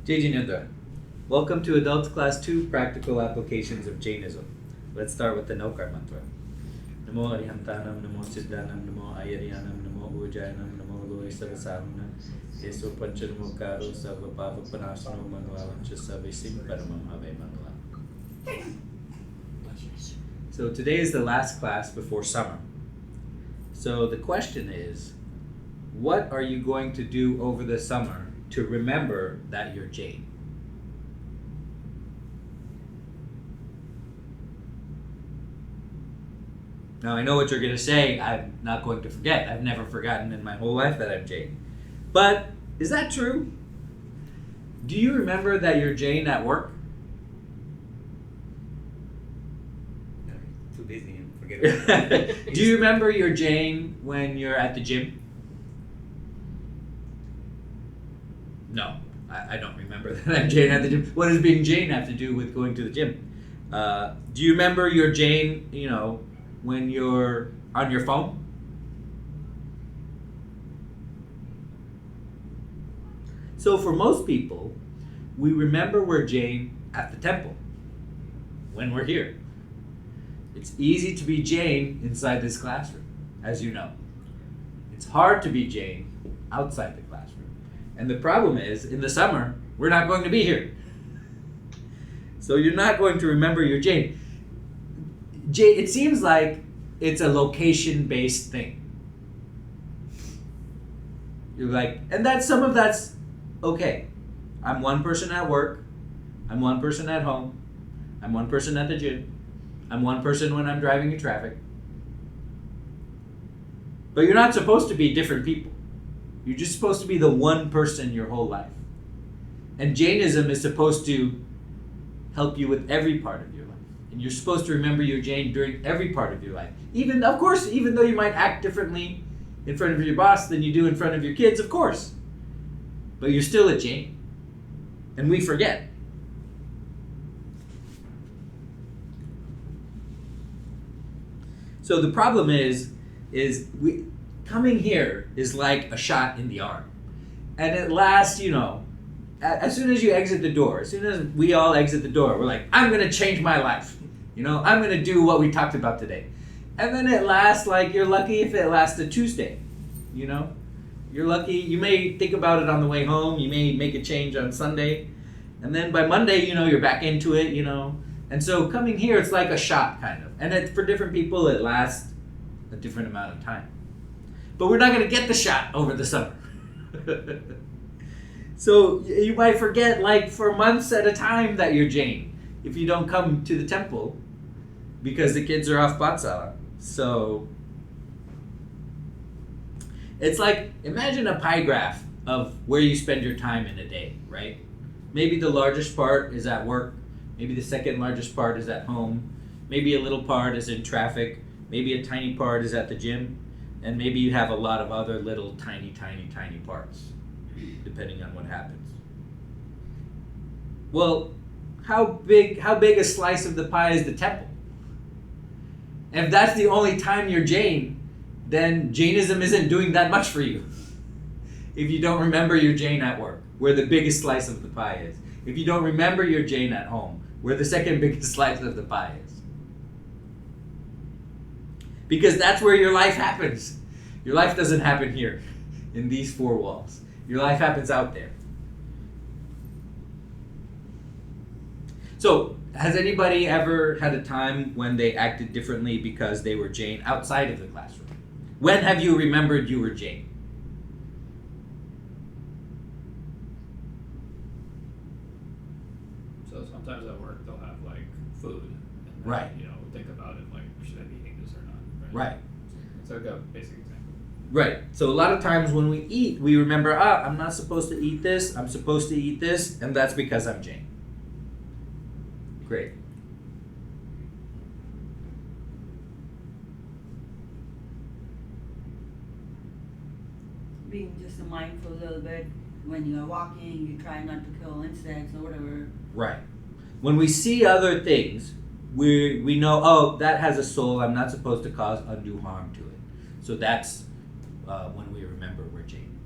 Jai Jinendra. Welcome to Adults Class 2 Practical Applications of Jainism. Let's start with the Nokar mantra. Namo Arihantanam, Namo Siddhanam, Namo Ayariyanam, Namo Ujayanam, Namo Lohi Savasamna, Yeso Panchanamo Karo Sava Pava Panasano Manuavancha Savisim Paramam Have Manula. So today is the last class before summer. So the question is, what are you going to do over the summer to remember that you're Jain? Now I know what you're going to say. I'm not going to forget. I've never forgotten in my whole life that I'm Jain. But is that true? Do you remember that you're Jain at work? No, too busy and forget about it. Do you remember you're Jain when you're at the gym? No, I don't remember that I'm Jain at the gym. What does being Jain have to do with going to the gym? Do you remember you're Jain, when you're on your phone? So for most people, we remember we're Jain at the temple, when we're here. It's easy to be Jain inside this classroom, as you know. It's hard to be Jain outside the classroom. And the problem is, in the summer, we're not going to be here. So you're not going to remember your Jain. It seems like it's a location-based thing. You're like, and some of that's okay. I'm one person at work. I'm one person at home. I'm one person at the gym. I'm one person when I'm driving in traffic. But you're not supposed to be different people. You're just supposed to be the one person your whole life. And Jainism is supposed to help you with every part of your life. And you're supposed to remember your Jain during every part of your life. Even though you might act differently in front of your boss than you do in front of your kids, of course. But you're still a Jain. And we forget. So the problem is coming here is like a shot in the arm. And it lasts, as soon as you exit the door, as soon as we all exit the door, we're like, I'm going to change my life. I'm going to do what we talked about today. And then it lasts you're lucky if it lasts a Tuesday. You're lucky. You may think about it on the way home. You may make a change on Sunday. And then by Monday, you're back into it, And so coming here, it's like a shot, kind of. And for different people, it lasts a different amount of time. But we're not going to get the shot over the summer. So you might forget for months at a time that you're Jain if you don't come to the temple because the kids are off Patsala. So it's like, imagine a pie graph of where you spend your time in a day, right? Maybe the largest part is at work. Maybe the second largest part is at home. Maybe a little part is in traffic. Maybe a tiny part is at the gym. And maybe you have a lot of other little tiny parts, depending on what happens. Well, how big a slice of the pie is the temple? And if that's the only time you're Jain, then Jainism isn't doing that much for you. If you don't remember your Jain at work, where the biggest slice of the pie is. If you don't remember your Jain at home, where the second biggest slice of the pie is. Because that's where your life happens. Your life doesn't happen here, in these four walls. Your life happens out there. So, has anybody ever had a time when they acted differently because they were Jain outside of the classroom? When have you remembered you were Jain? So sometimes at work they'll have food. And then, Right. Think about it should I be eating this or not? Right. It's like a basic example. Right. So a lot of times when we eat, we remember, I'm not supposed to eat this, I'm supposed to eat this, and that's because I'm Jain. Great. Being just mindful a little bit when you're walking, you try not to kill insects or whatever. Right. When we see other things, we know, that has a soul, I'm not supposed to cause undue harm to it. So that's when we remember we're Jain.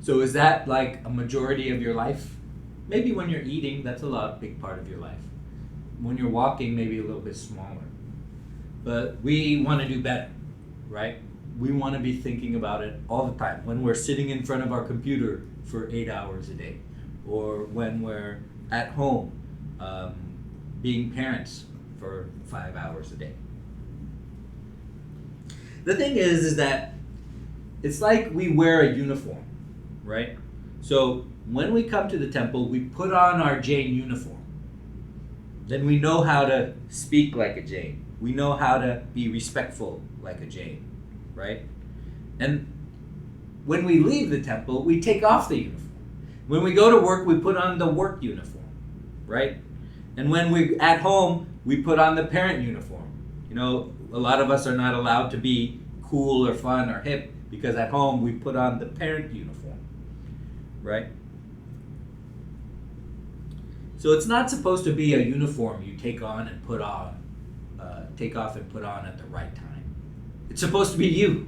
So is that like a majority of your life? Maybe when you're eating, that's a big part of your life. When you're walking, maybe a little bit smaller. But we want to do better, right? We want to be thinking about it all the time. When we're sitting in front of our computer for 8 hours a day, or when we're at home, being parents for 5 hours a day. The thing is that it's like we wear a uniform, right? So when we come to the temple, we put on our Jain uniform. Then we know how to speak like a Jain. We know how to be respectful like a Jain, right? And when we leave the temple, we take off the uniform. When we go to work, we put on the work uniform, right? And when we're at home, we put on the parent uniform. You know, a lot of us are not allowed to be cool or fun or hip because at home we put on the parent uniform, right? So it's not supposed to be a uniform you take on and put on, take off and put on at the right time. It's supposed to be you.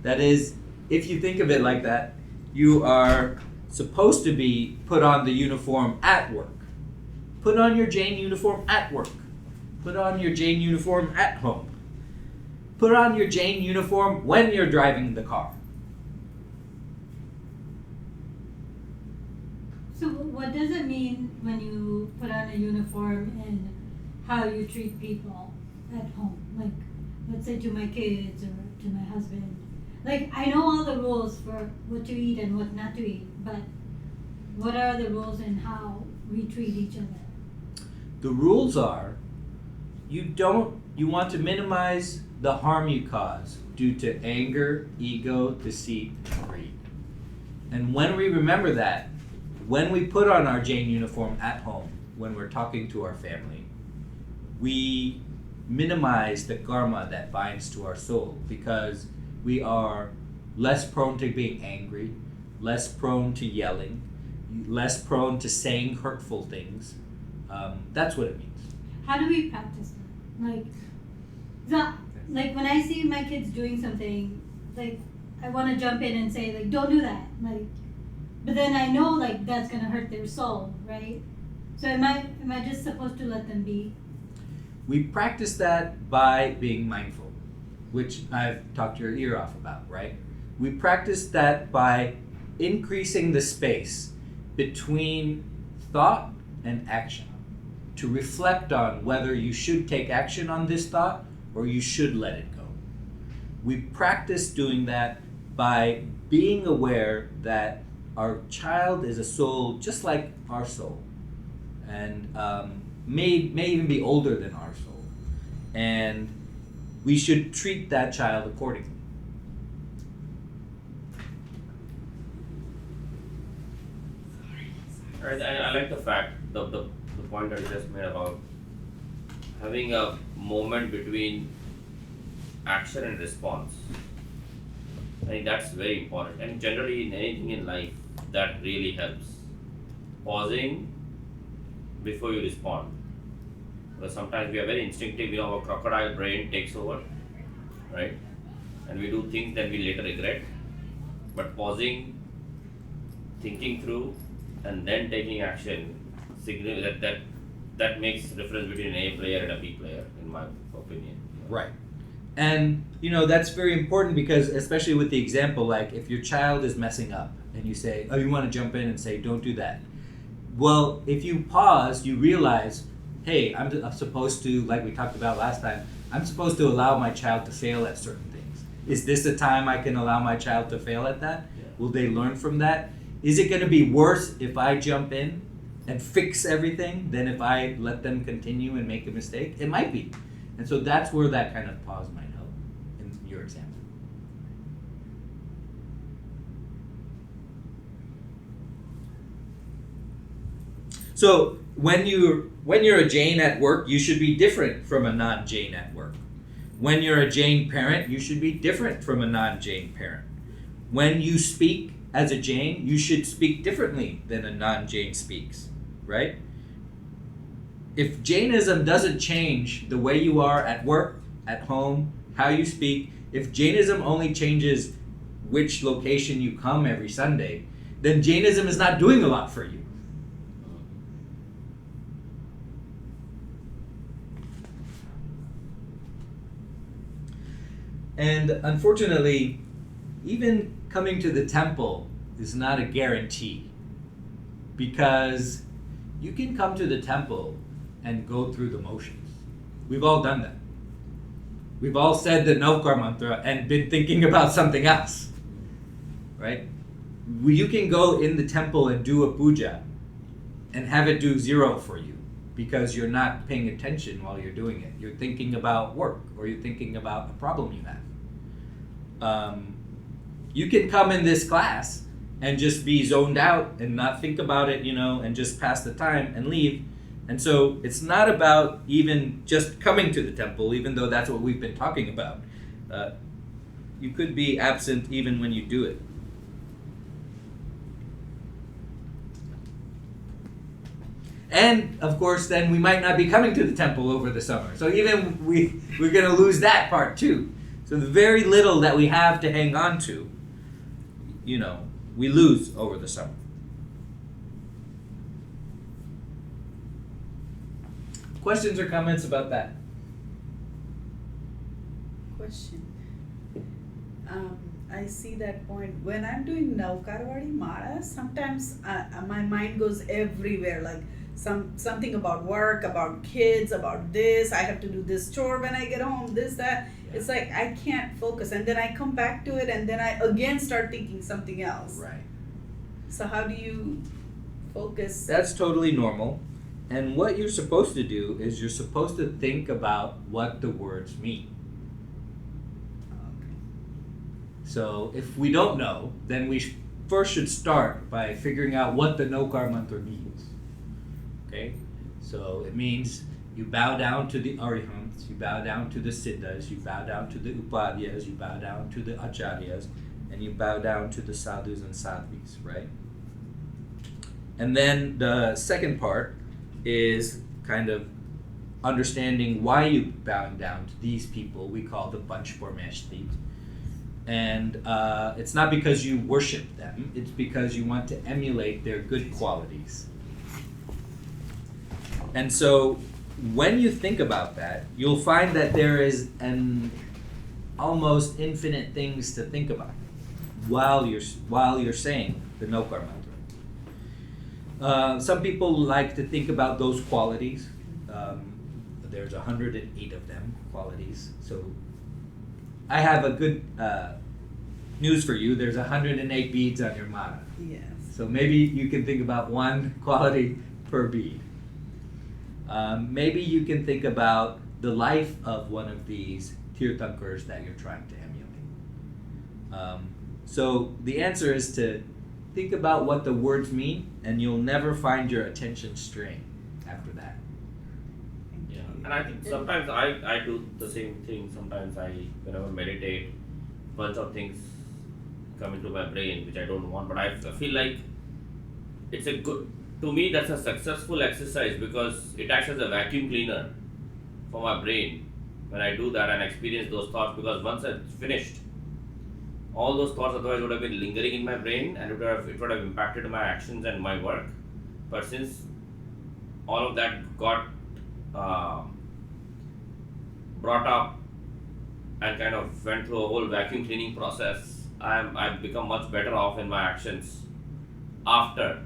That is, if you think of it like that, you are supposed to be put on the uniform at work. Put on your Jain uniform at work. Put on your Jain uniform at home. Put on your Jain uniform when you're driving the car. So what does it mean when you put on a uniform and how you treat people at home? Like, let's say to my kids or to my husband. Like, I know all the rules for what to eat and what not to eat, but what are the rules in how we treat each other? The rules are, you want to minimize the harm you cause due to anger, ego, deceit, and greed. And when we remember that, when we put on our Jain uniform at home, when we're talking to our family, we minimize the karma that binds to our soul because we are less prone to being angry, less prone to yelling, less prone to saying hurtful things. That's what it means. How do we practice that? Like when I see my kids doing something, like I want to jump in and say like, don't do that. Like, but then I know like that's gonna hurt their soul, right? So am I just supposed to let them be? We practice that by being mindful, which I've talked your ear off about, right? We practice that by increasing the space between thought and action to reflect on whether you should take action on this thought or you should let it go. We practice doing that by being aware that our child is a soul just like our soul and may even be older than our soul. And we should treat that child accordingly. I like the fact, the point that you just made about having a moment between action and response. I think that's very important. And generally in anything in life, that really helps. Pausing before you respond. Because sometimes we are very instinctive, our crocodile brain takes over, right? And we do things that we later regret. But pausing, thinking through, and then taking action, that makes the difference between an A player and a B player, in my opinion. Right. And that's very important because especially with the example, like if your child is messing up and you say, oh, you want to jump in and say, don't do that. Well, if you pause, you realize, hey, I'm supposed to, like we talked about last time, I'm supposed to allow my child to fail at certain things. Is this the time I can allow my child to fail at that? Yeah. Will they learn from that? Is it going to be worse if I jump in and fix everything than if I let them continue and make a mistake? It might be. And so that's where that kind of pause might help in your example. So when you're a Jain at work, you should be different from a non-Jain at work. When you're a Jain parent, you should be different from a non-Jain parent. When you speak as a Jain, you should speak differently than a non-Jain speaks, right? If Jainism doesn't change the way you are at work, at home, how you speak, If Jainism only changes which location you come every Sunday, then Jainism is not doing a lot for you. And unfortunately, even coming to the temple is not a guarantee, because you can come to the temple and go through the motions. We've all done that. We've all said the Navkar mantra and been thinking about something else, right? You can go in the temple and do a puja and have it do 0 for you because you're not paying attention while you're doing it. You're thinking about work, or you're thinking about a problem you have. You can come in this class and just be zoned out and not think about it, and just pass the time and leave. And so it's not about even just coming to the temple, even though that's what we've been talking about. You could be absent even when you do it. And of course, then we might not be coming to the temple over the summer. So even we're going to lose that part too. So the very little that we have to hang on to, we lose over the summer. Questions or comments about that? Question. I see that point. When I'm doing Navkarwadi Mara, sometimes my mind goes everywhere, like something about work, about kids, about this. I have to do this chore when I get home, this, that. Yeah. It's like I can't focus, and then I come back to it, and then I again start thinking something else. Right. So how do you focus? That's totally normal. And what you're supposed to do is you're supposed to think about what the words mean. Okay. So if we don't know, then we first should start by figuring out what the Navkar mantra means. Okay? So it means you bow down to the Arihants, you bow down to the Siddhas, you bow down to the Upadhyas, you bow down to the Acharyas, and you bow down to the Sadhus and Sadhvis, right? And then the second part is kind of understanding why you bowing down to these people we call the Panch Parmeshthi. And it's not because you worship them, it's because you want to emulate their good qualities. And so when you think about that, you'll find that there is an almost infinite things to think about while you're saying the Navkar mantra. Some people like to think about those qualities. There's 108 of them, qualities. So I have a good news for you. There's 108 beads on your mala. Yes. So maybe you can think about one quality per bead. Maybe you can think about the life of one of these Tirthankars that you're trying to emulate. So the answer is to think about what the words mean, and you'll never find your attention straying after that. Yeah, and I think sometimes I do the same thing. Sometimes whenever I meditate, bunch of things come into my brain which I don't want, but I feel like it's to me that's a successful exercise because it acts as a vacuum cleaner for my brain when I do that and experience those thoughts, because once it's finished, all those thoughts otherwise would have been lingering in my brain and it would have impacted my actions and my work. But since all of that got brought up and kind of went through a whole vacuum cleaning process, I've become much better off in my actions after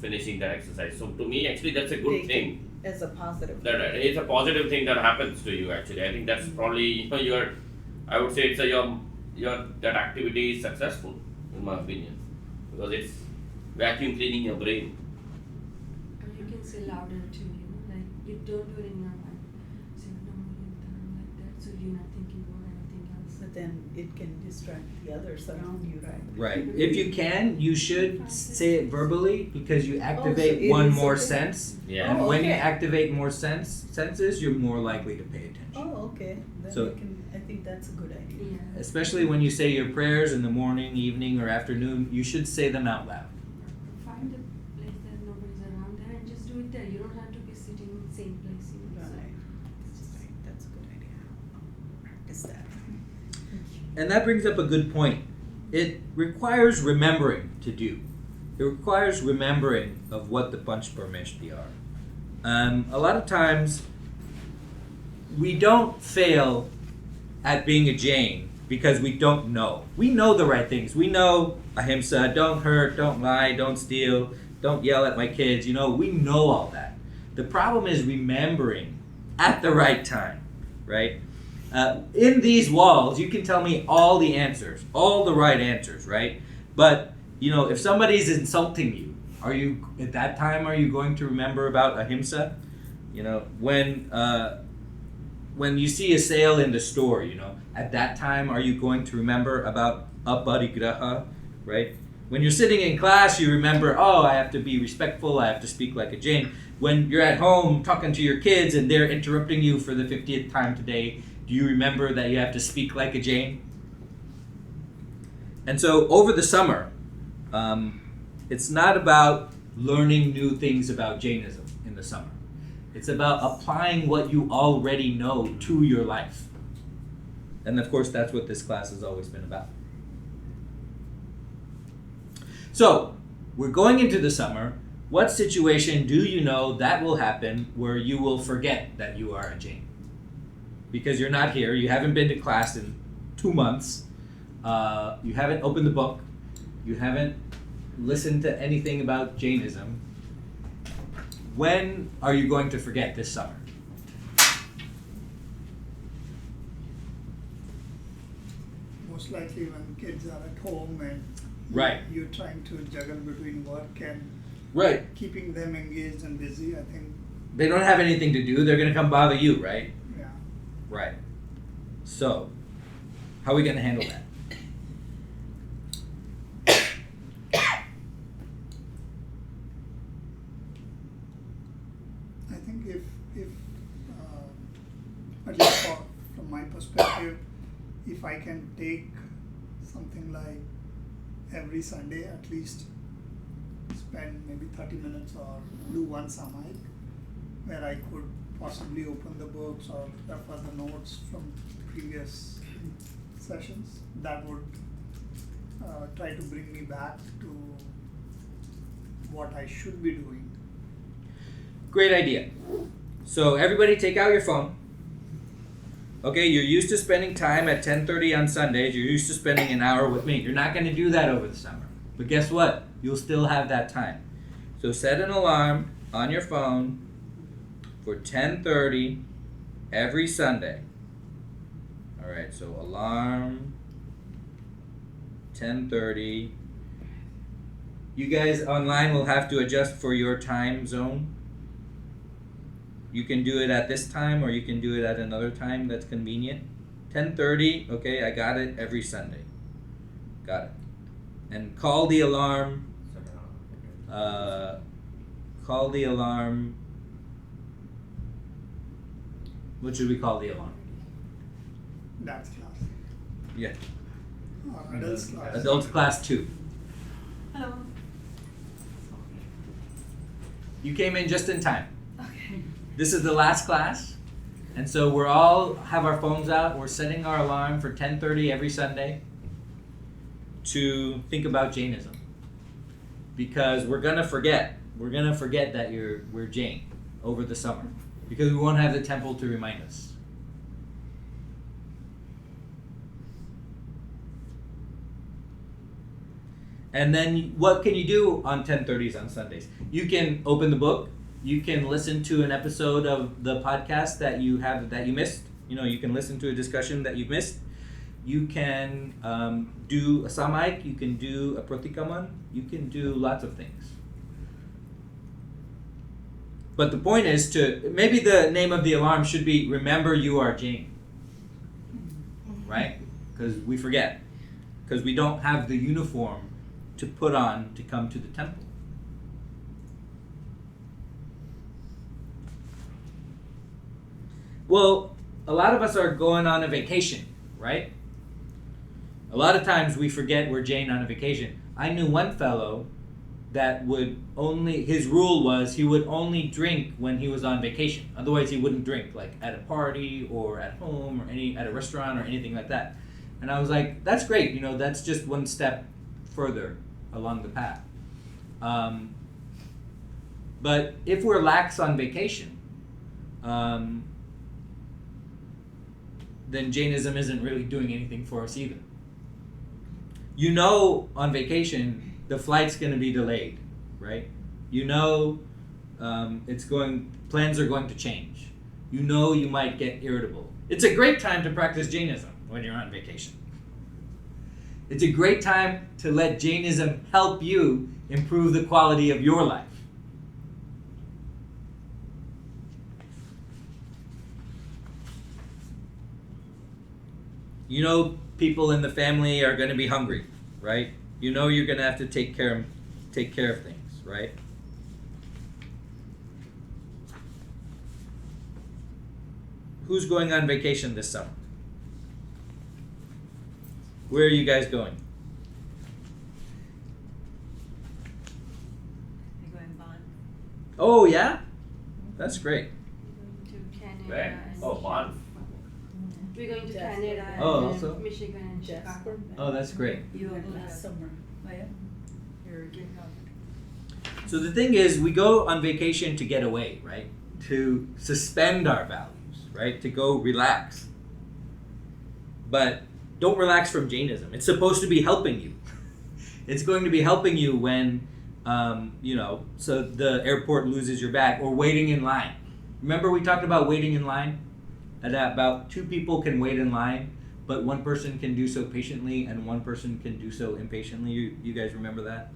finishing that exercise. So to me, actually, that's a good thing. As a positive. That it's a positive thing that happens to you. Actually, I think that's probably I would say it's that activity is successful in my opinion because it's vacuum cleaning your brain. Or you can say louder too, like you don't do it in your mind. Say like that, so you're not thinking about anything else. But then it can distract the others around you, right? Right. If you can, you should say it verbally because you activate it one is more okay. sense. Yeah. And when you okay. activate more senses, you're more likely to pay attention. Oh, okay. Then So- I think that's a good idea. Yeah. Especially when you say your prayers in the morning, evening, or afternoon, you should say them out loud. Find a place that nobody's around there and just do it there. You don't have to be sitting in the same place. So Right. Right. That's a good idea. Practice that. And that brings up a good point. It requires remembering to do. It requires remembering of what the Panch Parmeshti are. A lot of times, we don't fail at being a Jain because we don't know. We know the right things. We know ahimsa, don't hurt, don't lie, don't steal, don't yell at my kids. You know, we know all that. The problem is remembering at the right time, right? In these walls, you can tell me all the answers, all the right answers, right? But, you know, if somebody's insulting you, at that time, are you going to remember about ahimsa? You know, when you see a sale in the store, you know, at that time, are you going to remember about aparigraha, right? When you're sitting in class, you remember, oh, I have to be respectful, I have to speak like a Jain. When you're at home talking to your kids and they're interrupting you for the 50th time today, do you remember that you have to speak like a Jain? And so over the summer, it's not about learning new things about Jainism in the summer. It's about applying what you already know to your life. And of course, that's what this class has always been about. So, we're going into the summer. What situation do you know that will happen where you will forget that you are a Jain? Because you're not here, you haven't been to class in 2 months, you haven't opened the book, you haven't listened to anything about Jainism. When are you going to forget this summer? Most likely when kids are at home and Right. you're trying to juggle between work and Right. keeping them engaged and busy. I think, They don't have anything to do, they're going to come bother you, right? yeah. Right. So, how are we going to handle that? I think if at least from my perspective, if I can take something like every Sunday at least spend maybe 30 minutes or do one samayik where I could possibly open the books or refer the notes from previous sessions, that would try to bring me back to what I should be doing. Great idea. So everybody take out your phone. Okay, you're used to spending time at 10:30 on Sundays. You're used to spending an hour with me. You're not going to do that over the summer. But guess what? You'll still have that time. So set an alarm on your phone for 10:30 every Sunday. All right, so alarm 10:30. You guys online will have to adjust for your time zone. You can do it at this time or you can do it at another time that's convenient. 10:30, okay, I got it every Sunday. Got it. And call the alarm. Call the alarm. What should we call the alarm? That's class. Yeah. Or adults class. Adults class 2. Hello. You came in just in time. Okay. This is the last class. And so we're all have our phones out. We're setting our alarm for 10:30 every Sunday to think about Jainism. Because we're gonna forget. We're gonna forget that we're Jain over the summer. Because we won't have the temple to remind us. And then what can you do on 10:30s on Sundays? You can open the book. You can listen to an episode of the podcast that you missed. You know, you can listen to a discussion that you missed. You can do a samayik. You can do a pratikaman. You can do lots of things. But the point is maybe the name of the alarm should be "Remember You Are Jain." Right? Because we forget. Because we don't have the uniform to put on to come to the temple. Well, a lot of us are going on a vacation, right? A lot of times we forget we're Jain on a vacation. I knew one fellow that his rule was he would only drink when he was on vacation. Otherwise he wouldn't drink, like at a party or at home or at a restaurant or anything like that. And I was like, that's great, you know, that's just one step further along the path. But if we're lax on vacation, then Jainism isn't really doing anything for us either. You know, on vacation, the flight's going to be delayed, right? You know, plans are going to change. You know, you might get irritable. It's a great time to practice Jainism when you're on vacation. It's a great time to let Jainism help you improve the quality of your life. You know, people in the family are going to be hungry, right? You know you're going to have to take care of things, right? Who's going on vacation this summer? Where are you guys going? We're going Bond. Oh, yeah? That's great. We're going to Canada. Where? and Oh, Banff. We're going to Jasper. Canada and Oh, then also? Michigan and Chicago. Jasper. Oh, that's great. You went went last summer. Oh, yeah? You're getting out. So the thing is, we go on vacation to get away, right? To suspend our values, right? To go relax. But don't relax from Jainism. It's supposed to be helping you. It's going to be helping you when, so the airport loses your bag or waiting in line. Remember we talked about waiting in line? And that about 2 people can wait in line, but 1 person can do so patiently and 1 person can do so impatiently. You guys remember that?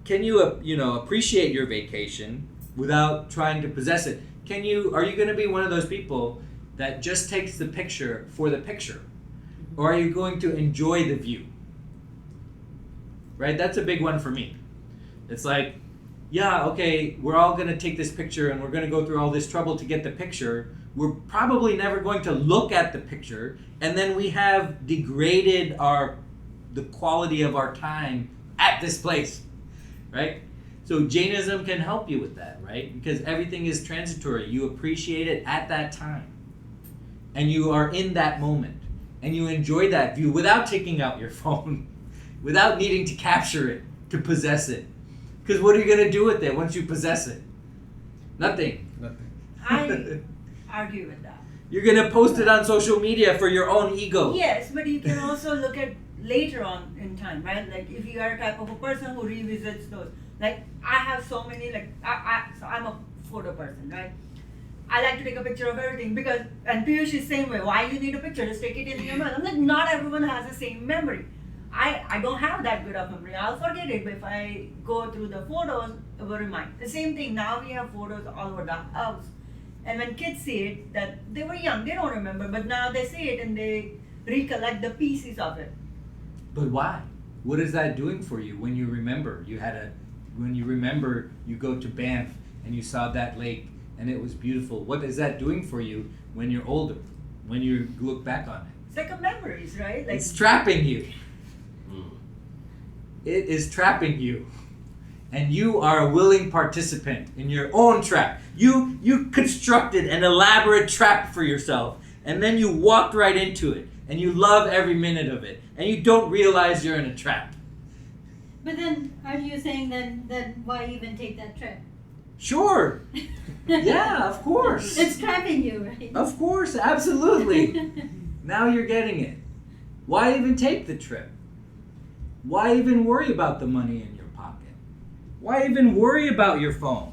Can you appreciate your vacation without trying to possess it? Are you going to be one of those people that just takes the picture for the picture? Or are you going to enjoy the view? Right? That's a big one for me. It's like, yeah, okay, we're all going to take this picture and we're going to go through all this trouble to get the picture. We're probably never going to look at the picture, and then we have degraded the quality of our time at this place, right? So Jainism can help you with that, right? Because everything is transitory. You appreciate it at that time, and you are in that moment, and you enjoy that view without taking out your phone, without needing to capture it, to possess it. Because what are you going to do with it once you possess it? Nothing. I argue with that. You're going to post it on social media for your own ego. Yes, but you can also look at later on in time, right? Like if you are a type of a person who revisits those. Like I have so many, so I'm a photo person, right? I like to take a picture of everything because, and Piyush is the same way. Why you need a picture? Just take it in your mind. I'm like, not everyone has the same memory. I don't have that good of memory. I'll forget it, but if I go through the photos, it will remind. The same thing, now we have photos all over the house. And when kids see it, that they were young, they don't remember, but now they see it and they recollect the pieces of it. But why? What is that doing for you when you remember? When you remember you go to Banff and you saw that lake and it was beautiful. What is that doing for you when you're older? When you look back on it? It's like a memories, right? Like It's trapping you. It is trapping you. And you are a willing participant in your own trap. You constructed an elaborate trap for yourself, and then you walked right into it, and you love every minute of it, and you don't realize you're in a trap. But then, are you saying then why even take that trip? Sure. Yeah, of course. It's trapping you, right? Of course, absolutely. Now you're getting it. Why even take the trip? Why even worry about the money in your pocket? Why even worry about your phone?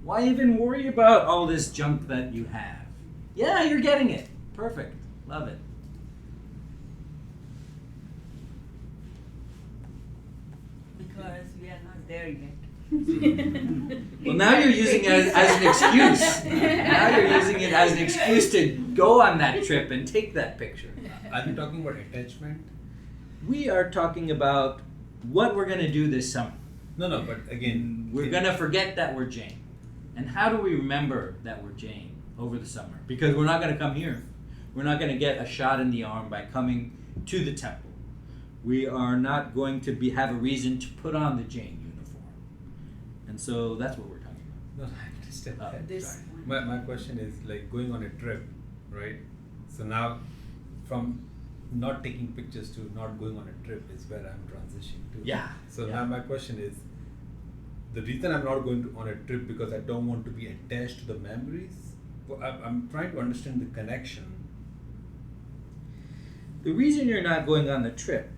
Why even worry about all this junk that you have? Yeah, you're getting it. Perfect. Love it. because we are not there yet. Well, now you're using it as an excuse. Now you're using it as an excuse to go on that trip and take that picture. Are we talking about attachment? We are talking about what we're going to do this summer. No, but again, We're going to forget that we're Jain. And how do we remember that we're Jain over the summer? Because we're not going to come here. We're not going to get a shot in the arm by coming to the temple. We are not going to have a reason to put on the Jain uniform. And so that's what we're talking about. No, I understand Oh, that. This sorry. one. My question is like going on a trip, right? So now, from not taking pictures to not going on a trip is where I'm transitioning to. Yeah. So yeah. now my question is, the reason I'm not going on a trip because I don't want to be attached to the memories. Well, I'm trying to understand the connection. The reason you're not going on the trip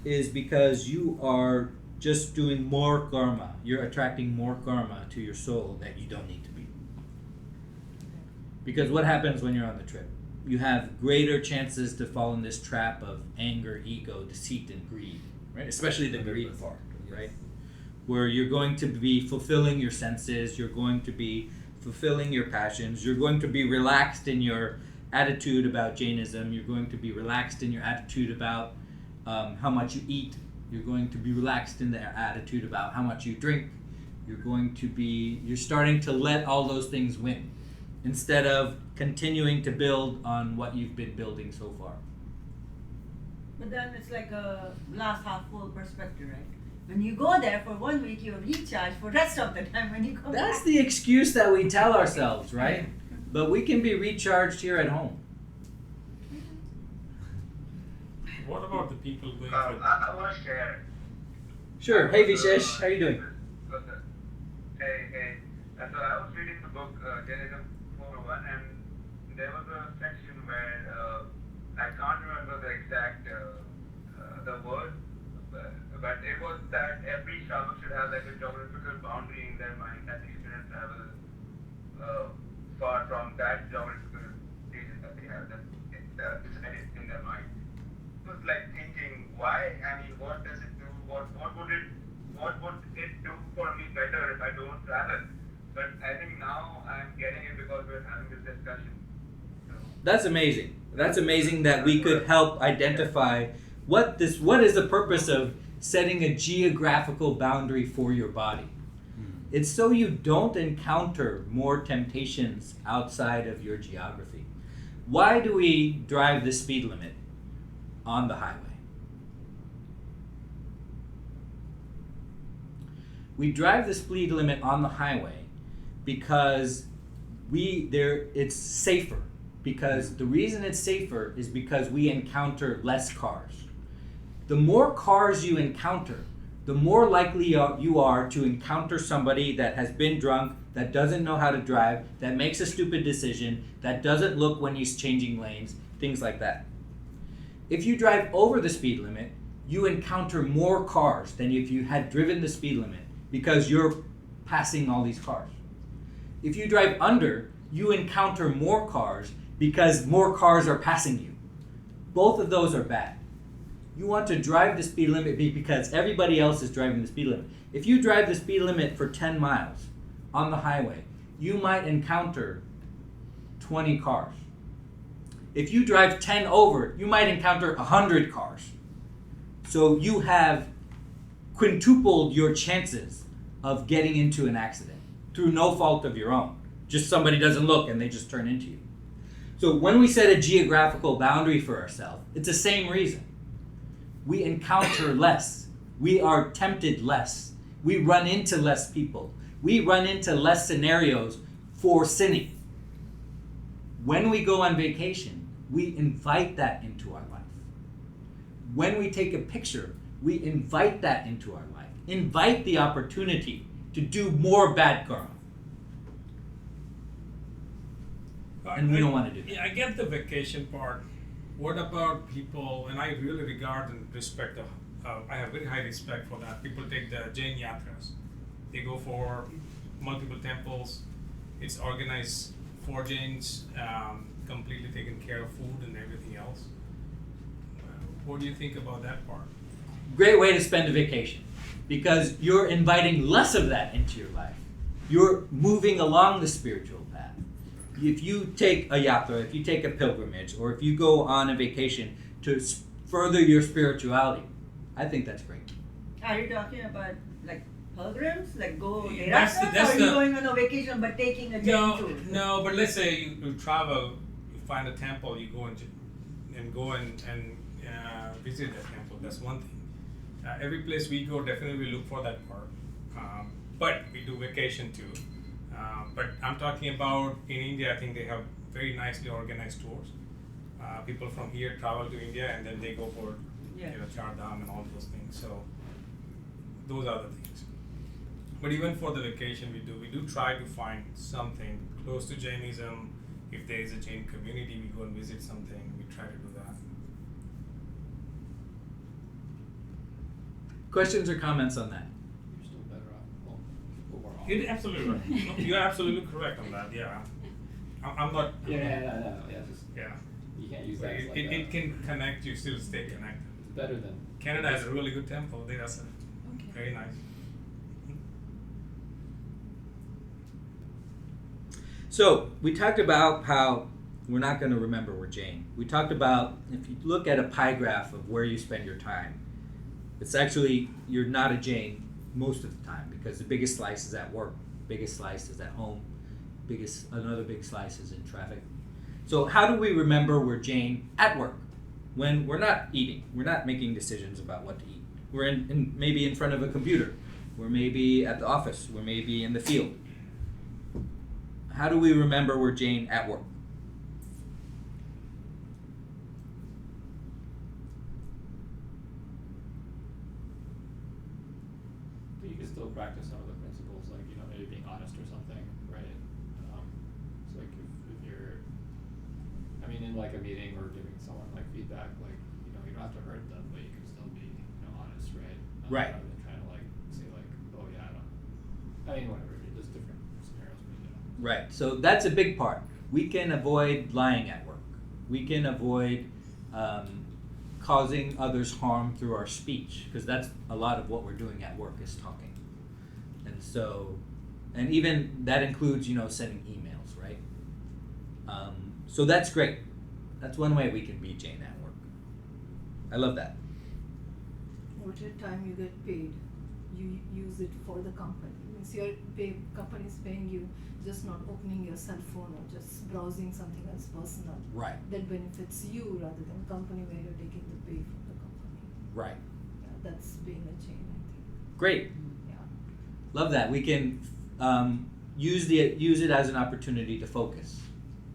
is because you are just doing more karma. You're attracting more karma to your soul that you don't need to be. Because what happens when you're on the trip? You have greater chances to fall in this trap of anger, ego, deceit, and greed, right? Especially the greed 100%, part, yes. right? Where you're going to be fulfilling your senses, you're going to be fulfilling your passions, you're going to be relaxed in your attitude about Jainism, you're going to be relaxed in your attitude about how much you eat, you're going to be relaxed in the attitude about how much you drink, you're starting to let all those things win instead of continuing to build on what you've been building so far. But then it's like a glass half full perspective, right? When you go there for 1 week, you're recharged for rest of the time when you come That's back. the excuse that we tell ourselves, right? But we can be recharged here at home. What about the people going I want to share. Sure. Hey Vishesh, how you doing? Hey. So I was reading the book Jainism 401, and there was a section where I can't remember the exact the word, but it was that every traveler should have like a geographical boundary in their mind that they shouldn't travel far from that geographical region that they have that decided in their mind. It was like thinking, why? I mean, what does it do? What would it do for me better if I don't travel? But I think now I'm getting it because we're having this discussion. So, That's amazing. That's amazing that we could help identify what is the purpose of setting a geographical boundary for your body. It's so you don't encounter more temptations outside of your geography. Why do we drive the speed limit on the highway? We drive the speed limit on the highway because it's safer. Because the reason it's safer is because we encounter less cars. The more cars you encounter, the more likely you are to encounter somebody that has been drunk, that doesn't know how to drive, that makes a stupid decision, that doesn't look when he's changing lanes, things like that. If you drive over the speed limit, you encounter more cars than if you had driven the speed limit because you're passing all these cars. If you drive under, you encounter more cars because more cars are passing you. Both of those are bad. You want to drive the speed limit because everybody else is driving the speed limit. If you drive the speed limit for 10 miles on the highway, you might encounter 20 cars. If you drive 10 over, you might encounter 100 cars. So you have quintupled your chances of getting into an accident through no fault of your own. Just somebody doesn't look and they just turn into you. So when we set a geographical boundary for ourselves, it's the same reason. We encounter less. We are tempted less. We run into less people. We run into less scenarios for sinning. When we go on vacation, we invite that into our life. When we take a picture, we invite that into our life. Invite the opportunity to do more bad karma. And we don't want to do that. Yeah, I get the vacation part. What about people, and I really regard and respect, I have very high respect for that. People take the Jain yatras. They go for multiple temples. It's organized for Jains, completely taken care of food and everything else. What do you think about that part? Great way to spend a vacation because you're inviting less of that into your life. You're moving along the spiritual path. If you take a yatra, if you take a pilgrimage, or if you go on a vacation to further your spirituality, I think that's great. Are you talking about like pilgrims, like go That's Deras, the- or are you going on a vacation but taking a Jain tour? No, but let's say you travel, you find a temple, you go and visit that temple. That's one thing. Every place we go, definitely we look for that part. But we do vacation too. But I'm talking about in India, I think they have very nicely organized tours. People from here travel to India and then they go for Char Dham and all those things. So those are the things. But even for the vacation, we do try to find something close to Jainism. If there is a Jain community, we go and visit something. We try to do that. Questions or comments on that? You're still better off home overall. You're absolutely right. No, you're absolutely correct on that. Yeah, I'm not. Yeah, just Yeah. you can't use But that as like it can connect you, still stay connected. it's better than Canada has a really good temple. They are very nice. So we talked about how we're not going to remember we're Jain. We talked about if you look at a pie graph of where you spend your time, it's actually you're not a Jain most of the time because the biggest slice is at work, biggest slice is at home, another big slice is in traffic. So how do we remember we're Jain at work when we're not eating, we're not making decisions about what to eat? We're maybe in front of a computer, we're maybe at the office, we're maybe in the field. How do we remember we're Jain at work? but you can still practice some of the principles, like, you know, maybe being honest or something, right? So like if you're, I mean, in like a meeting or giving someone like feedback, like, you know, you don't have to hurt them, but you can still be, you know, honest, right? Right. Rather than trying to like say like, oh yeah, I mean, whatever, there's different scenarios, but you know. Right, so that's a big part. We can avoid lying at work. We can avoid causing others harm through our speech, because that's a lot of what we're doing at work is talking. And so, and even that includes, you know, sending emails, right? So that's great. That's one way we can be Jain at work. I love that. Whatever time you get paid, you use it for the company. Means your company is paying you, just not opening your cell phone or just browsing something else personal. Right. That benefits you rather than company where you're taking the pay from the company. Right. Yeah, that's being a Jain, I think. Great. Yeah. Love that. We can use it as an opportunity to focus.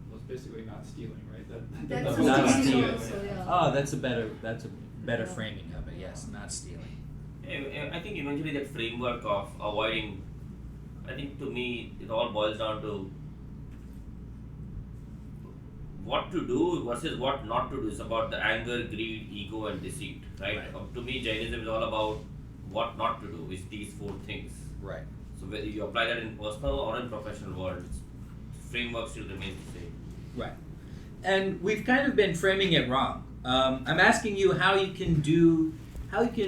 Well, it's basically not stealing, right? That's Not what stealing. also, yeah. Oh, that's a better framing of it. Yes, not stealing. I think eventually that framework of avoiding, I think to me it all boils down to what to do versus what not to do. It's about the anger, greed, ego and deceit, right? To me Jainism is all about what not to do with these four things. Right. So whether you apply that in personal or in professional world, framework still remains the same. Right. And we've kind of been framing it wrong. I'm asking you how you can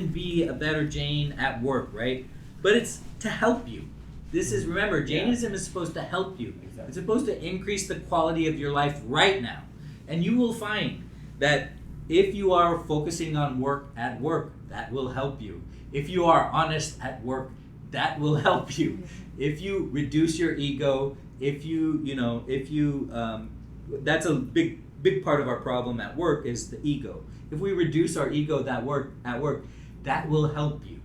be a better Jain at work, right? But it's to help you. This is, remember, Jainism is supposed to help you. Exactly. It's supposed to increase the quality of your life right now. And you will find that if you are focusing on work at work, that will help you. If you are honest at work, that will help you. If you reduce your ego, that's a big part of our problem at work is the ego. If we reduce our ego at work, that will help you.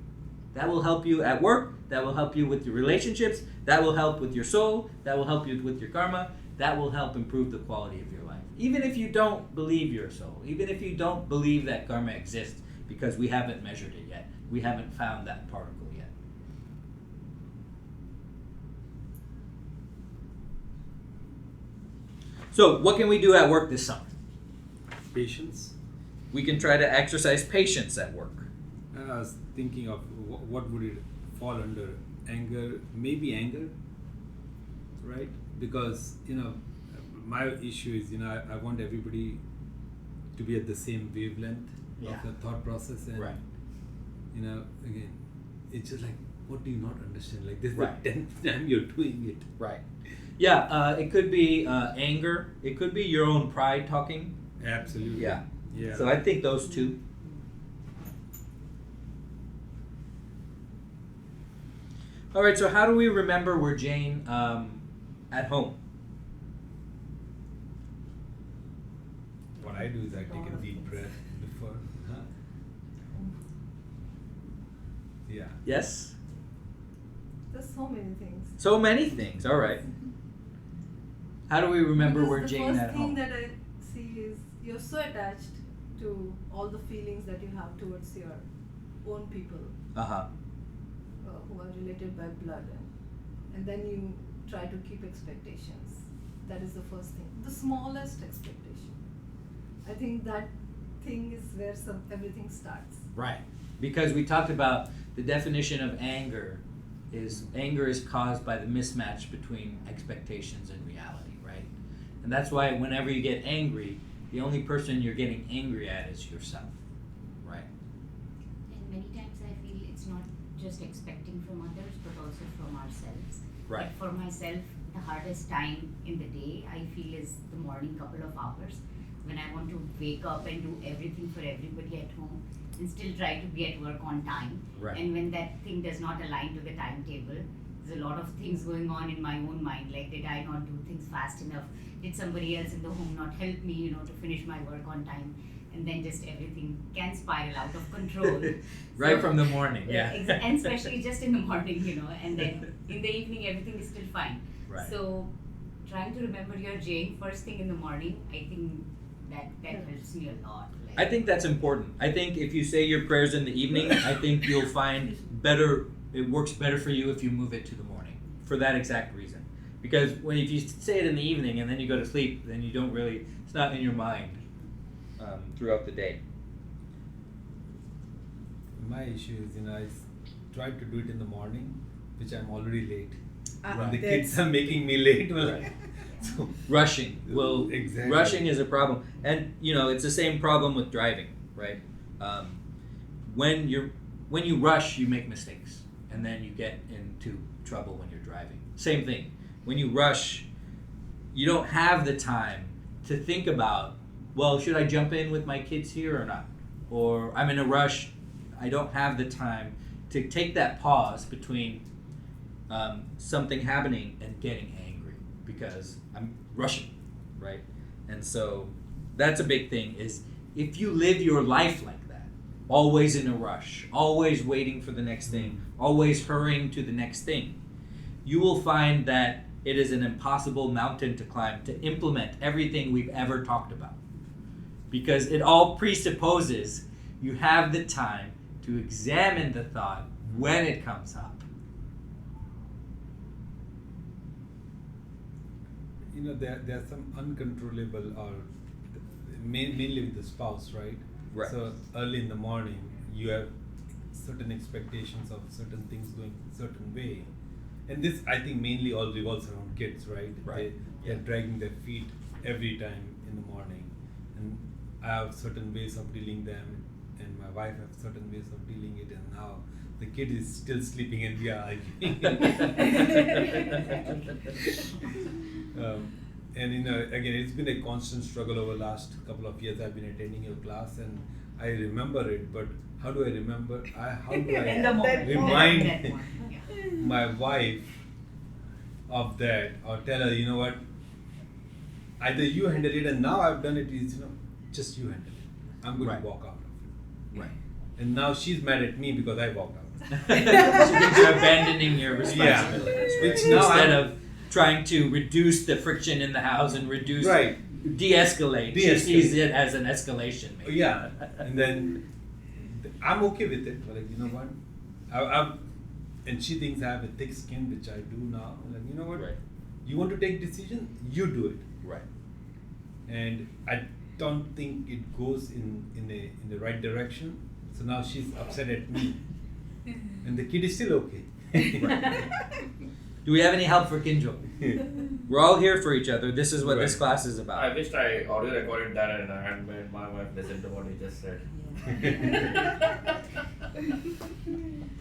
That will help you at work, that will help you with your relationships, that will help with your soul, that will help you with your karma, that will help improve the quality of your life. Even if you don't believe your soul, even if you don't believe that karma exists, because we haven't measured it yet, we haven't found that particle yet. So, what can we do at work this summer? Patience. We can try to exercise patience at work. And I was thinking of what would it fall under? Anger, maybe anger, right? Because, you know, my issue is, you know, I want everybody to be at the same wavelength of the thought process, and you know, again, it's just like, what do you not understand? Like, this is the 10th time you're doing it. Right. Yeah, it could be anger. It could be your own pride talking. Absolutely. Yeah. Yeah. So I think those two. All right. So how do we remember we're Jain at home? What I do is I take a deep breath before. Yeah. Yes. The so many things. So many things. All right. How do we remember Because where the Jane first at thing home? that I see is you're so attached to all the feelings that you have towards your own people Uh-huh. who are related by blood, and then you try to keep expectations. That is the first thing. The smallest expectation. I think that thing is where everything starts. Right. Because we talked about the definition of anger is caused by the mismatch between expectations and reality, right? And that's why whenever you get angry, the only person you're getting angry at is yourself, right? And many times I feel it's not just expecting from others, but also from ourselves. Right. Like for myself, the hardest time in the day I feel is the morning couple of hours when I want to wake up and do everything for everybody at home and still try to be at work on time. Right. And when that thing does not align to the timetable, there's a lot of things going on in my own mind. Like, did I not do things fast enough? Did somebody else in the home not help me, to finish my work on time? And then just everything can spiral out of control. Right So- from the morning, yeah. And especially just in the morning, and then in the evening everything is still fine. Right. So trying to remember your Jane first thing in the morning, I think that helps me a lot. I think that's important. I think if you say your prayers in the evening, I think you'll find it works better for you if you move it to the morning for that exact reason. Because if you say it in the evening and then you go to sleep, then you don't really, it's not in your mind throughout the day. My issue is, I try to do it in the morning, which I'm already late. Ah, When the that's- kids are making me late, so Rushing will Exactly. rushing is a problem, and it's the same problem with driving, right? When you rush, you make mistakes, and then you get into trouble when you're driving. Same thing. When you rush, you don't have the time to think about, well, should I jump in with my kids here or not? Or I'm in a rush, I don't have the time to take that pause between something happening and getting angry because I'm rushing, right? And so that's a big thing is if you live your life like that, always in a rush, always waiting for the next thing, always hurrying to the next thing, you will find that it is an impossible mountain to climb to implement everything we've ever talked about. Because it all presupposes you have the time to examine the thought when it comes up. There are some uncontrollable or mainly with the spouse, right? Right. So early in the morning, you have certain expectations of certain things going certain way, and this I think mainly all revolves around kids, right? Right. They're dragging their feet every time in the morning, and I have certain ways of dealing them, and my wife has certain ways of dealing it, and now the kid is still sleeping and we are arguing. And again, it's been a constant struggle over the last couple of years. I've been attending your class and I remember it, but how do I remember? How do I In the moment. remind my wife of that, or tell her, you know what? Either you handle it, and now I've done it. Is just you handle it. I'm going Right. to walk out of it. Right. And now she's mad at me because I walked out. So you're abandoning your responsibilities, Yeah. right? Which now Instead I'm- of trying to reduce the friction in the house and Right. de-escalate. She De-escalate. sees it as an escalation. Maybe. Yeah, and then I'm okay with it. Like, you know what? I've and she thinks I have a thick skin, which I do now. Like, you know what? Right. You want to take decision, you do it. Right. And I don't think it goes in the right direction. So now she's upset at me, and the kid is still okay. Do we have any help for Kinjo? We're all here for each other. This is what this Right. class is about. I wished I audio recorded that and I had made my wife listen to what he just said.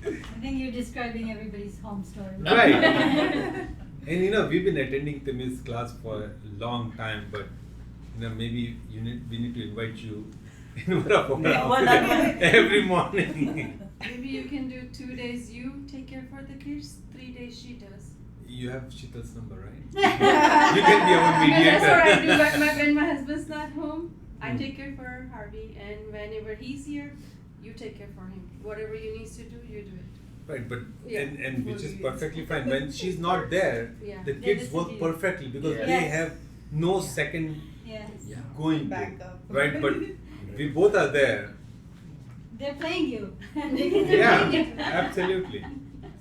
I think you're describing everybody's home story. Right. And we've been attending Timmy's class for a long time, but maybe we need to invite you in one every morning. Maybe you can do 2 days you take care for the kids, 3 days she does. You have Sheetal's number, right? You can be our mediator. That's what I do. When my husband's not home, I take care for Harvey, and whenever he's here, you take care for him. Whatever you need to do, you do it. Right, but Yeah, and which is 4 years. perfectly fine. When she's not there, Yeah. the They kids work disappear. perfectly because Yeah. they Yes. have no second Yes. Yeah. going Back to, up. right? But we both are there. They're playing you. They're Yeah, playing you. absolutely.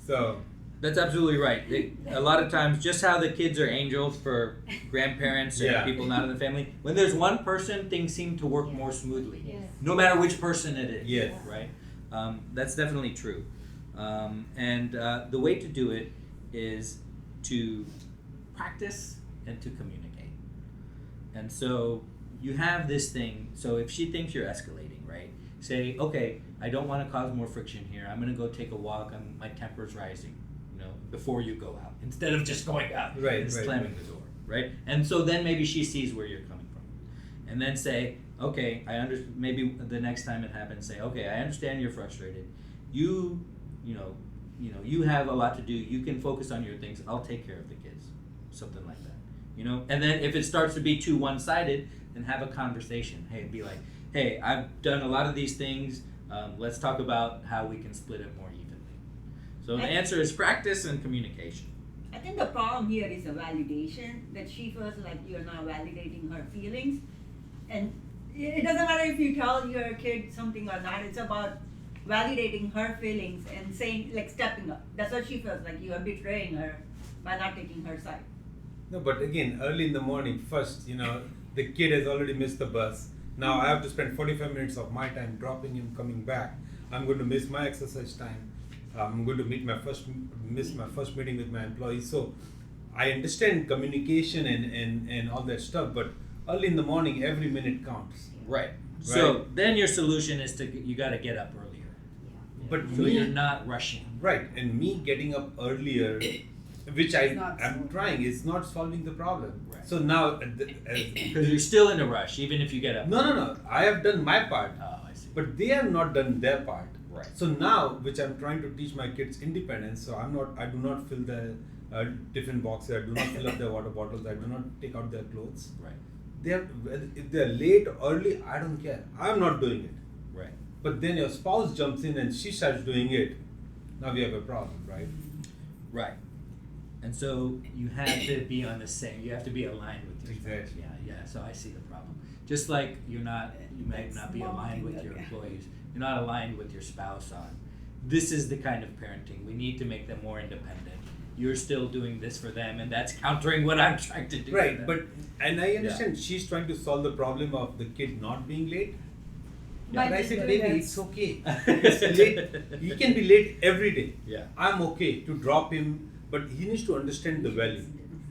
So That's absolutely right. A lot of times, just how the kids are angels for grandparents and Yeah. people not in the family, when there's one person, things seem to work more smoothly. Yes. No matter which person it is. Yes. Right? That's definitely true. And the way to do it is to practice and to communicate. And so you have this thing. So if she thinks you're escalating, right? Say, okay, I don't want to cause more friction here. I'm going to go take a walk. My temper's rising. Before you go out, instead of just going out Right, and just right, slamming the door, right? And so then maybe she sees where you're coming from, and then say, okay, I understand. Maybe the next time it happens, say, okay, I understand you're frustrated. You have a lot to do. You can focus on your things. I'll take care of the kids, something like that, And then if it starts to be too one-sided, then have a conversation. Hey, be like, hey, I've done a lot of these things. Let's talk about how we can split it more evenly. So the answer is practice and communication. I think the problem here is the validation, that she feels like you're not validating her feelings. And it doesn't matter if you tell your kid something or not, it's about validating her feelings and saying, like, stepping up. That's what she feels like you are betraying her by not taking her side. no, but again, early in the morning, first, the kid has already missed the bus. Now I have to spend 45 minutes of my time dropping him, coming back. I'm going to miss my exercise time. I'm going to miss my first meeting with my employees. So I understand communication and all that stuff, but early in the morning, every minute counts. Right. So then your solution is you got to get up earlier. But So you're not rushing. Right, and me getting up earlier, which I'm solving. trying, is not solving the problem. Right. So now, Because you're still in a rush, even if you get up. no, I have done my part, Oh, I see. but they have not done their part. Right. So now, which I'm trying to teach my kids independence. So I do not fill the different boxes. I do not fill up their water bottles. I do not take out their clothes. Right. If they're late or early, I don't care. I'm not doing it. Right. But then your spouse jumps in and she starts doing it. Now we have a problem, right? Right. And so you have to be on the same. You have to be aligned with your spouse. Exactly. Yeah. So I see the problem. Just like you might not be aligned with your employees. You're not aligned with your spouse on. This is the kind of parenting. We need to make them more independent. You're still doing this for them, and that's countering what I'm trying to do. Right, for them. and I understand she's trying to solve the problem of the kid not being late. By But I just said, doing baby, that. it's okay. It's late. He can be late every day. Yeah. I'm okay to drop him, but he needs to understand the value.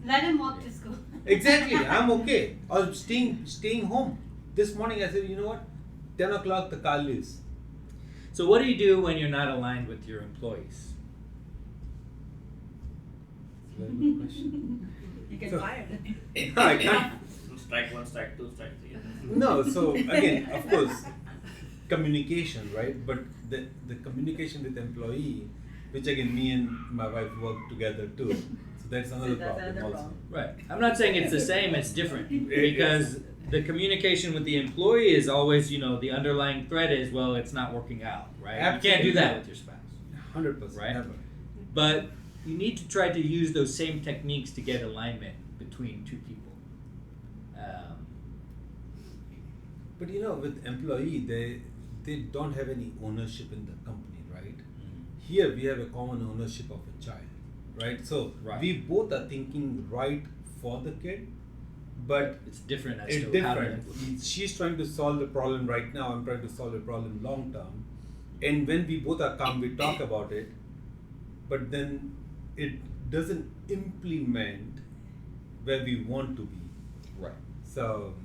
Let him walk to school. Exactly, I'm okay. Or staying home. This morning I said, you know what? 10 o'clock the car leaves. So what do you do when you're not aligned with your employees? Very good question. You can So- fire them. No, I can't. Strike one, strike two, strike three. No, so again, of course, communication, right? But the communication with employee, which again, me and my wife work together too. So that's another That's problem another also. problem. Right. I'm not saying it's the same. It's different because the communication with the employee is always, the underlying thread is, well, it's not working out, right? You can't do that with your spouse. 100%. Right. Never. But you need to try to use those same techniques to get alignment between two people. But with employee, they don't have any ownership in the company, right? Here we have a common ownership of a child, right? So Right. we both are thinking right for the kid, but It's different as it's to how to different. implement. She's trying to solve the problem right now. I'm trying to solve the problem long term. And when we both are calm, we talk about it, but then it doesn't implement where we want to be. Right. So,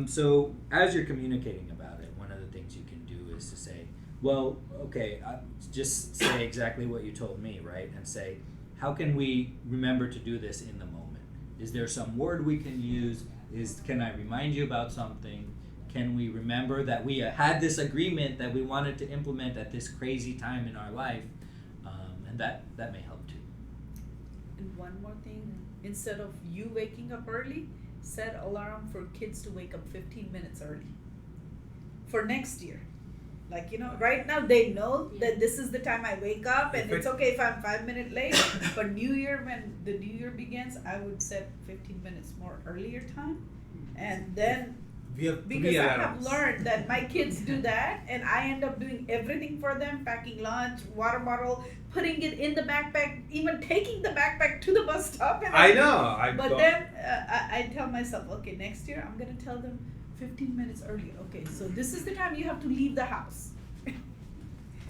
So as you're communicating about it, one of the things you can do is to say, well, okay, just say exactly what you told me, right? And say, how can we remember to do this in the moment? Is there some word we can use? Can I remind you about something? Can we remember that we had this agreement that we wanted to implement at this crazy time in our life? And that may help too. And one more thing, instead of you waking up early, set alarm for kids to wake up 15 minutes early. For next year. Like, right now they know that this is the time I wake up, and it's okay if I'm 5 minutes late. But New Year, when the New Year begins, I would set 15 minutes more earlier time. And then, We have because I have alarms. learned that my kids do that, and I end up doing everything for them, packing lunch, water bottle, putting it in the backpack, even taking the backpack to the bus stop. And I know. But then I tell myself, okay, next year I'm gonna tell them 15 minutes early. Okay, so this is the time you have to leave the house.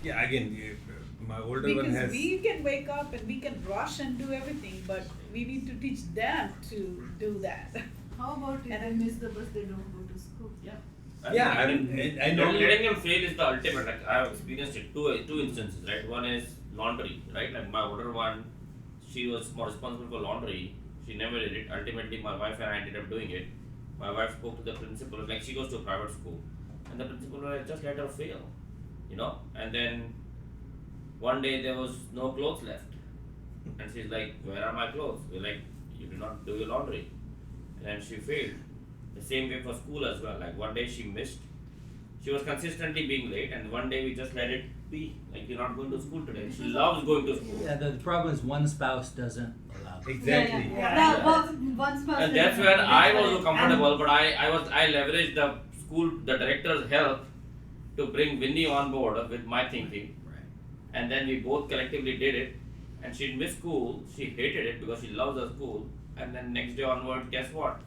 Yeah, again, my older one Because has. we can wake up and we can rush and do everything, but we need to teach them to do that. How about if And they I- miss the bus, they don't go to school? Yeah, I know. Letting him fail is the ultimate. Like I have experienced it two instances, right? One is laundry, right? Like my older one, she was more responsible for laundry. She never did it. Ultimately, my wife and I ended up doing it. My wife spoke to the principal. Like she goes to a private school, and the principal was like, just let her fail, And then one day there was no clothes left, and she's like, "Where are my clothes?" We're like, "You did not do your laundry," and then she failed. The same way for school as well. Like one day she missed. She was consistently being late, and one day we just let it be. Like you're not going to school today. She loves going to school. Yeah, the problem is one spouse doesn't allow it. Exactly. Yeah. One spouse And that's where I was comfortable, but I leveraged the school, the director's help to bring Winnie on board with my thinking. Right. And then we both collectively did it. And she missed school. She hated it because she loves her school. And then next day onward, guess what?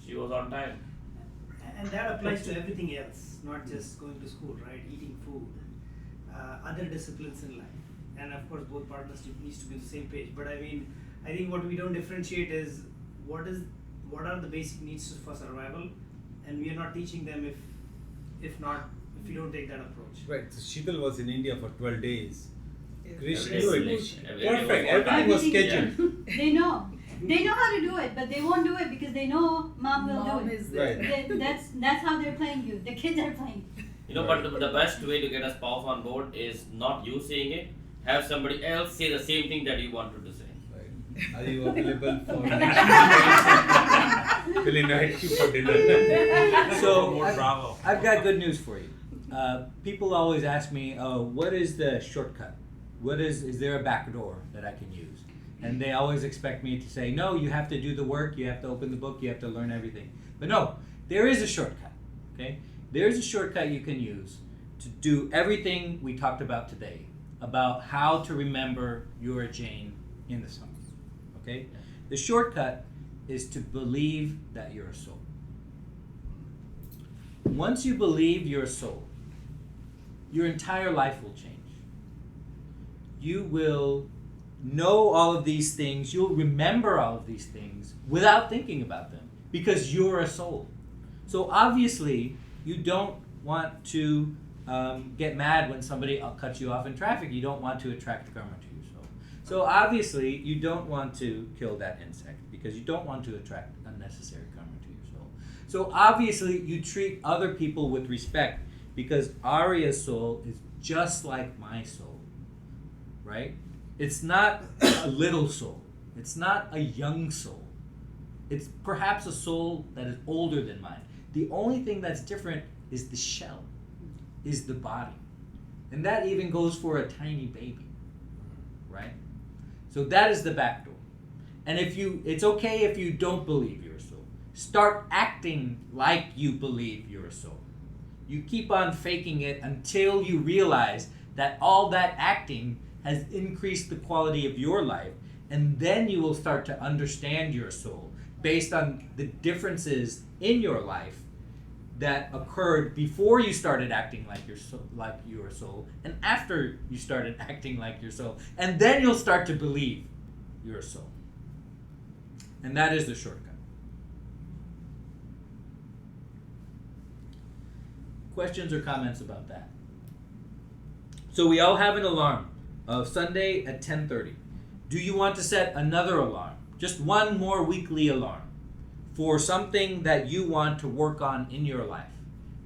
She was on time. And that applies to everything else, not just going to school, right? Eating food, other disciplines in life, and of course both partners needs to be on the same page. But I think what we don't differentiate is what are the basic needs for survival, and we are not teaching them if we don't take that approach. Right. So Sheetal was in India for 12 days. Krish Every knew day. it. Every day Perfect. was on time. Everything was Everything. scheduled. They know. They know how to do it, but they won't do it because they know mom will Mom do it. is there. Right. That's how they're playing you. The kids are playing. But the best way to get a spouse on board is not you saying it. Have somebody else say the same thing that you wanted to say. Right. Are you available for next week? We'll invite you for dinner. So More bravo. I've got good news for you. People always ask me, what is the shortcut? Is there a back door that I can use? And they always expect me to say, no, you have to do the work, you have to open the book, you have to learn everything. But no, there is a shortcut, okay? There's a shortcut you can use to do everything we talked about today, about how to remember you're a Jain in the summer, okay? The shortcut is to believe that you're a soul. Once you believe you're a soul, your entire life will change. You will know all of these things, you'll remember all of these things without thinking about them because you're a soul. So obviously, you don't want to get mad when somebody cuts you off in traffic. You don't want to attract karma to your soul. So obviously, you don't want to kill that insect because you don't want to attract unnecessary karma to your soul. So obviously, you treat other people with respect because Arya's soul is just like my soul, right? It's not a little soul. It's not a young soul. It's perhaps a soul that is older than mine. The only thing that's different is the shell, is the body. And that even goes for a tiny baby, right? So that is the back door. And it's okay if you don't believe you're a soul. Start acting like you believe you're a soul. You keep on faking it until you realize that all that acting has increased the quality of your life, and then you will start to understand your soul based on the differences in your life that occurred before you started acting like your soul, and after you started acting like your soul, and then you'll start to believe you're a soul. And that is the shortcut. Questions or comments about that? So we all have an alarm of Sunday at 10:30. Do you want to set another alarm? Just one more weekly alarm for something that you want to work on in your life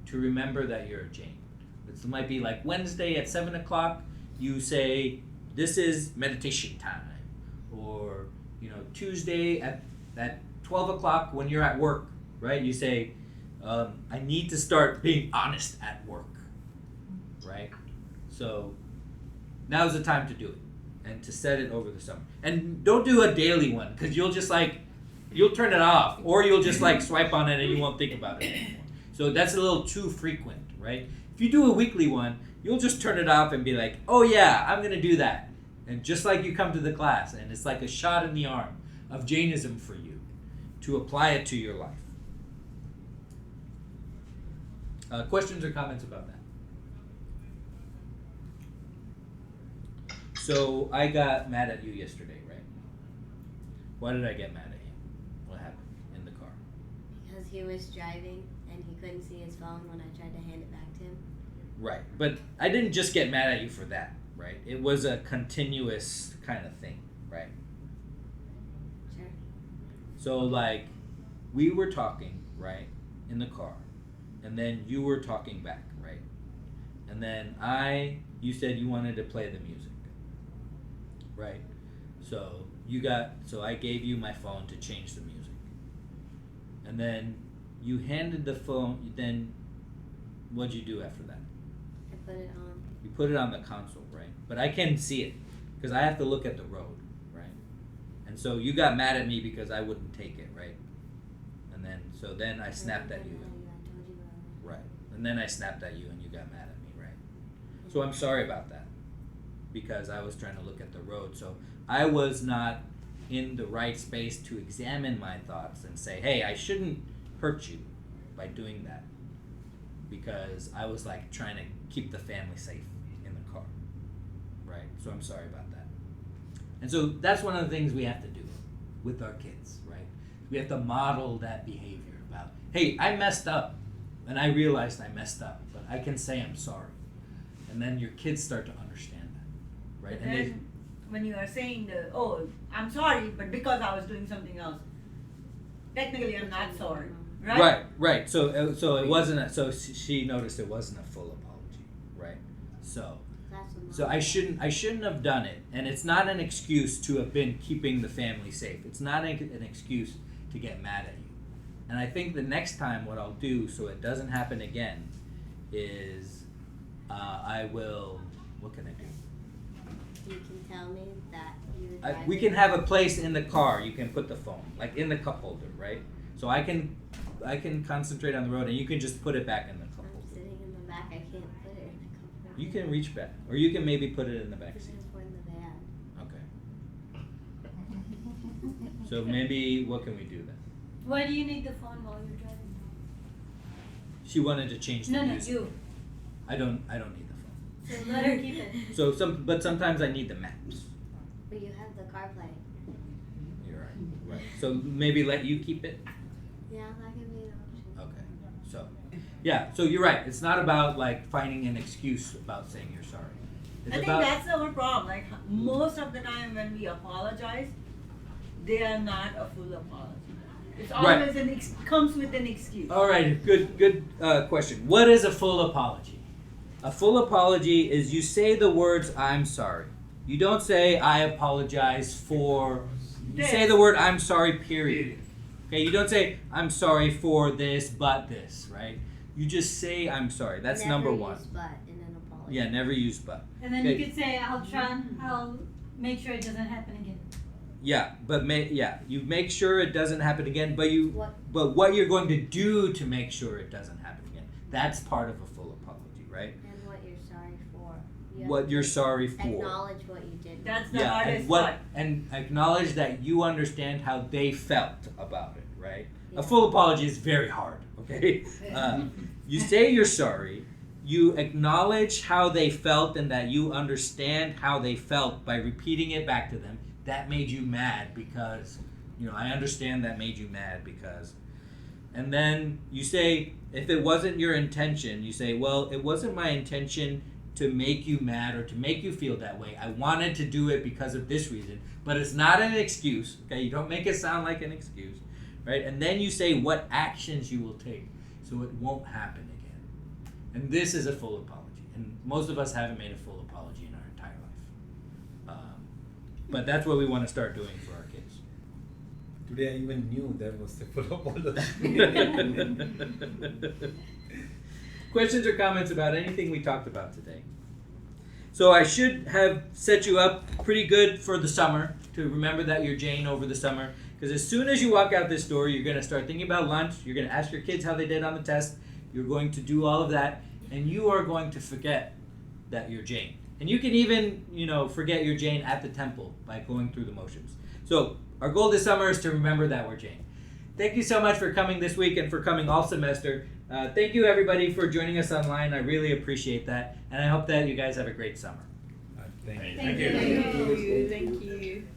to remember that you're a Jain. This might be like Wednesday at 7 o'clock, you say, this is meditation time. Or, Tuesday at 12 o'clock when you're at work, right? You say, I need to start being honest at work. right? So now's the time to do it and to set it over the summer. And don't do a daily one because you'll just like, you'll turn it off or you'll just like swipe on it and you won't think about it anymore. So that's a little too frequent, right? If you do a weekly one, you'll just turn it off and be like, oh yeah, I'm gonna do that. And just like you come to the class and it's like a shot in the arm of Jainism for you to apply it to your life. Questions or comments about that? So I got mad at you yesterday, right? Why did I get mad at you? What happened in the car? Because he was driving and he couldn't see his phone when I tried to hand it back to him. Right, but I didn't just get mad at you for that, right? It was a continuous kind of thing, right? Sure. So like, we were talking, right, in the car, and then you were talking back, right? And then you said you wanted to play the music, right? So I gave you my phone to change the music. And then you handed the phone, then what'd you do after that? I put it on. You put it on the console, right? But I can't see it because I have to look at the road, right? And so you got mad at me because I wouldn't take it, right? And then I snapped at you. Right. And then I snapped at you and you got mad at me, right? So I'm sorry about that because I was trying to look at the road. So I was not in the right space to examine my thoughts and say, hey, I shouldn't hurt you by doing that because I was like trying to keep the family safe in the car, right? So I'm sorry about that. And so that's one of the things we have to do with our kids, right? We have to model that behavior about, hey, I messed up and I realized I messed up, but I can say I'm sorry. And then your kids start to understand that, right? And then when you are saying I'm sorry, but because I was doing something else, technically I'm not sorry, right? Right. So it wasn't. So she noticed it wasn't a full apology, right? So I shouldn't have done it, and it's not an excuse to have been keeping the family safe. It's not an excuse to get mad at you. And I think the next time what I'll do so it doesn't happen again is I will. What can I do? You can tell me that you were driving. We can have a place in the car you can put the phone, like in the cup holder, right? So I can concentrate on the road and you can just put it back in the cup holder. I'm sitting in the back, I can't put it in the cup holder. You can reach back, or you can maybe put it in the back seat. Put it in the van. Okay. So maybe what can we do then? Why do you need the phone while you're driving? She wanted to change the No, music. you. I don't need the phone. So let her keep it. But sometimes I need the maps. But you have the CarPlay. You're right. Right. So maybe let you keep it. Yeah, that can be an option. Okay. So, yeah. So you're right. It's not about like finding an excuse about saying you're sorry. It's I think about, that's our problem. Like most of the time when we apologize, they are not a full apology. It's always comes with an excuse. All right. Good question. What is a full apology? A full apology is you say the words "I'm sorry." You don't say "I apologize for." You say the word "I'm sorry." Period. Okay. You don't say "I'm sorry for this, but this." Right. You just say "I'm sorry." That's never number use one. But in an apology. Yeah. Never use "but." And then you could say, I'll make sure it doesn't happen again. Yeah, but you make sure it doesn't happen again. But what you're going to do to make sure it doesn't happen again, that's part of a full apology, right? And what you're sorry for. What you're sorry for. Acknowledge what you did. That's the hardest part. And acknowledge that you understand how they felt about it, right? Yeah. A full apology is very hard, okay? You say you're sorry. You acknowledge how they felt and that you understand how they felt by repeating it back to them. That made you mad because, I understand that made you mad because. And then you say, if it wasn't your intention, you say, well, it wasn't my intention to make you mad or to make you feel that way. I wanted to do it because of this reason, but it's not an excuse, okay? You don't make it sound like an excuse, right? And then you say what actions you will take so it won't happen again. And this is a full apology. And most of us haven't made a full apology in our entire life. But that's what we want to start doing for our kids. Today I even knew there was a full apology. questions or comments about anything we talked about today? So I should have set you up pretty good for the summer to remember that you're Jane over the summer. Because as soon as you walk out this door, you're going to start thinking about lunch. You're going to ask your kids how they did on the test. You're going to do all of that. And you are going to forget that you're Jane. And you can even, forget you're Jane at the temple by going through the motions. So our goal this summer is to remember that we're Jane. Thank you so much for coming this week and for coming all semester. Thank you, everybody, for joining us online. I really appreciate that. And I hope that you guys have a great summer. Thank you. Thank you. Thank you.